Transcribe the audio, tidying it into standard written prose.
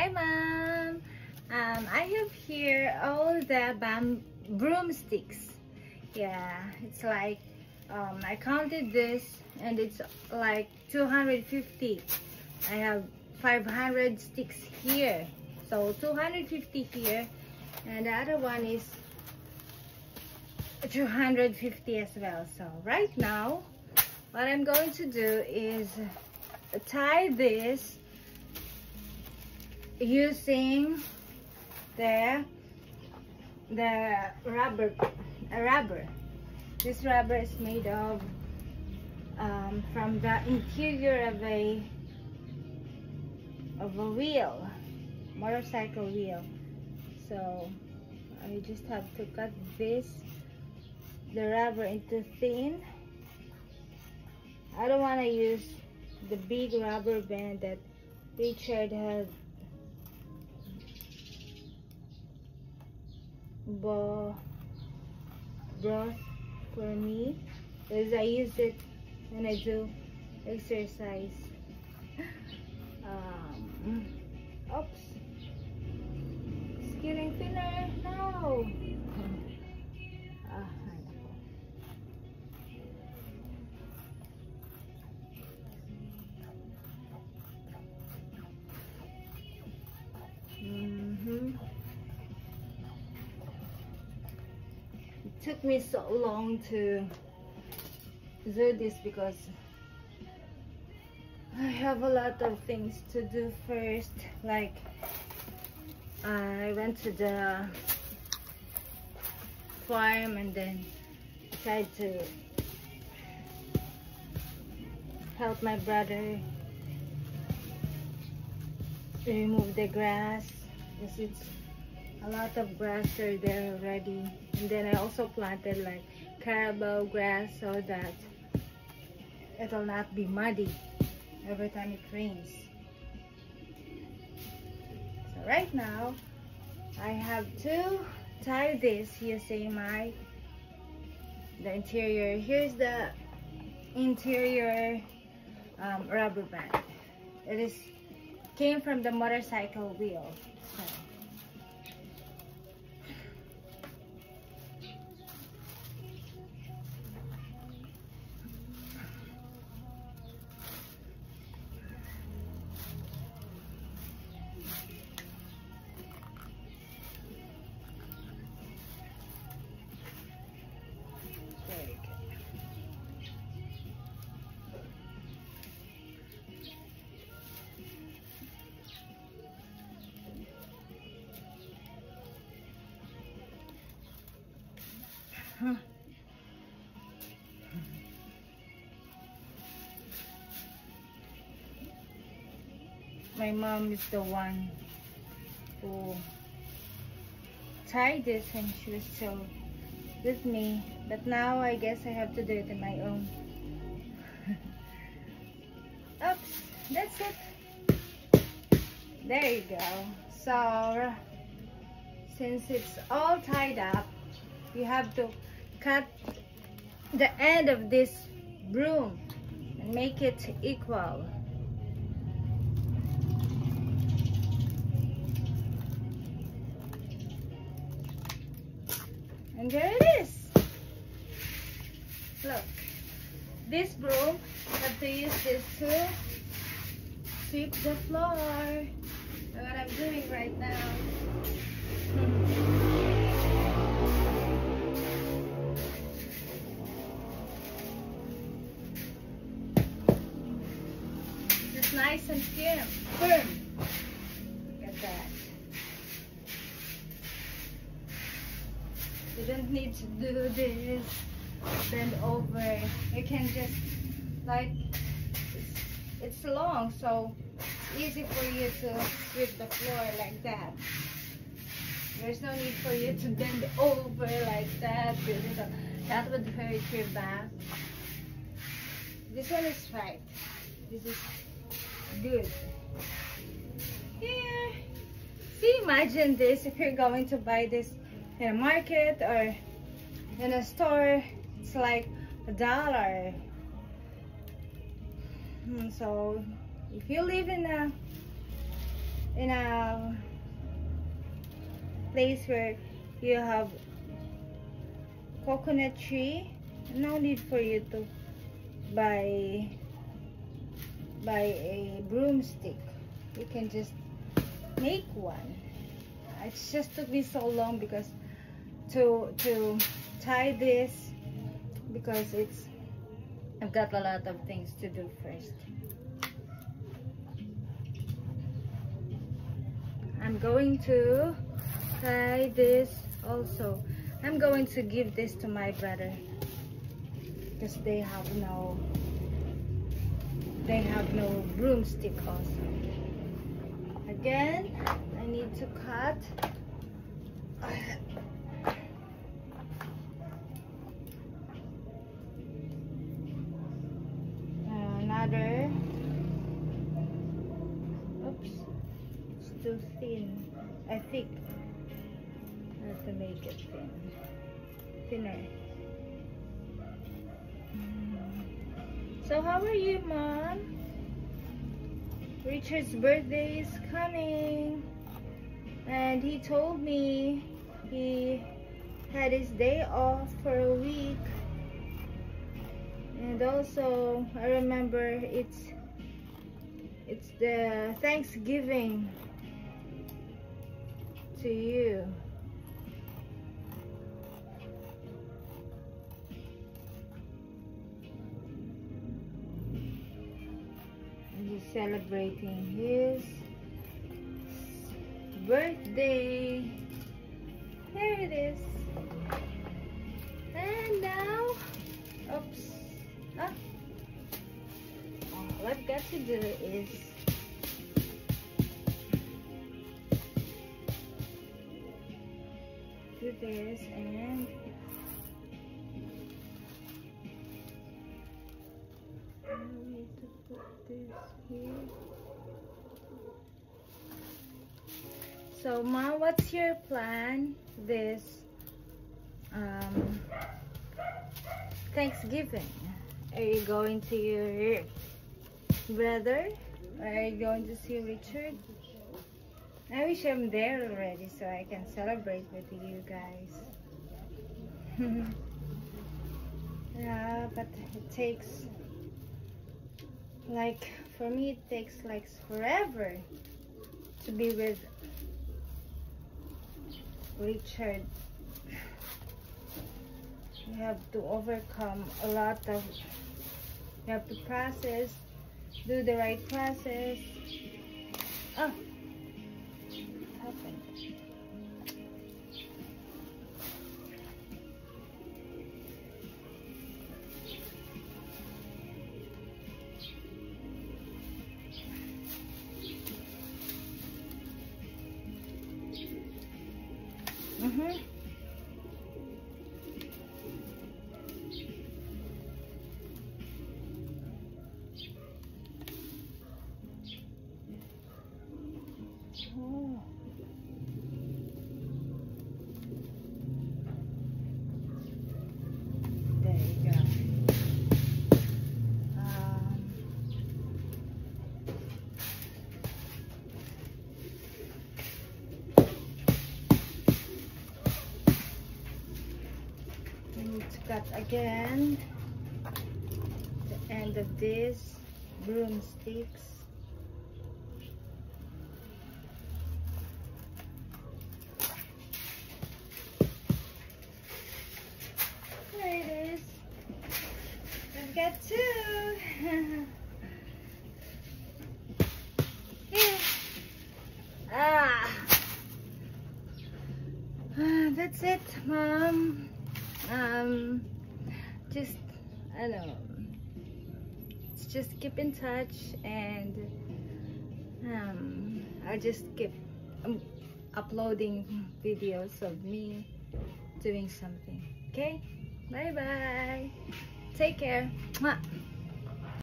Hi, Mom. I have here all the broomsticks. Yeah, it's like I counted this, and it's like 250. I have 500 sticks here, so 250 here, and the other one is 250 as well. So right now, what I'm going to do is tie this using the rubber. This rubber is made of from the interior of a wheel, motorcycle wheel. So I just have to cut the rubber into thin. I don't want to use the big rubber band that Richard had brought for me, because I use it when I do exercise. Oops, it's getting thinner. No. It took me so long to do this because I have a lot of things to do first. Like I went to the farm and then tried to help my brother remove the grass, because it's a lot of grass there already. And then I also planted like carabao grass so that it will not be muddy every time it rains. So right now I have to tie this using the interior. Here's the interior rubber band. It came from the motorcycle wheel. So my mom is the one who tied this when she was still with me, but now I guess I have to do it on my own. Oops, that's it. There you go. So since it's all tied up, you have to cut the end of this broom and make it equal. And there it is. Look, this broom, I have to use this to sweep the floor. That's what I'm doing right now. It's nice and firm. Look at that. You don't need to do this, bend over. You can just, like, it's long, so it's easy for you to sweep the floor like that. There's no need for you to bend over like that, because that would hurt your back. This one is right. This is good. Here. See, imagine this if you're going to buy this in a market or in a store. It's like $1. So if you live in in a place where you have coconut tree, no need for you to buy a broomstick. You can just make one. It just took me so long because to tie this, because I've got a lot of things to do first. I'm going to tie this also. I'm going to give this to my brother because they have no broomstick also. Again, I need to cut. Another. Oops, it's too thin. I think I have to make it thinner. So how are you, Mom? Richard's birthday is coming, and he told me he had his day off for a week. And also I remember it's the Thanksgiving to you. He's celebrating his birthday. There it is. And now, oops. All I've got to do is do this, and I need to put this here. So, Mom, what's your plan this Thanksgiving? Are you going to your brother? Or are you going to see Richard? I wish I'm there already so I can celebrate with you guys. Yeah, but it takes, like, for me it takes like forever to be with Richard. You have to overcome a lot of, you have to process, do the right process. Oh, what happened? Oh. There you go. I need to cut again the end of this broomsticks. There it is. I've got two. Yeah. That's it, Mom. Just, I don't know, just keep in touch, and I'll just keep uploading videos of me doing something. Okay, bye bye, take care. Mwah.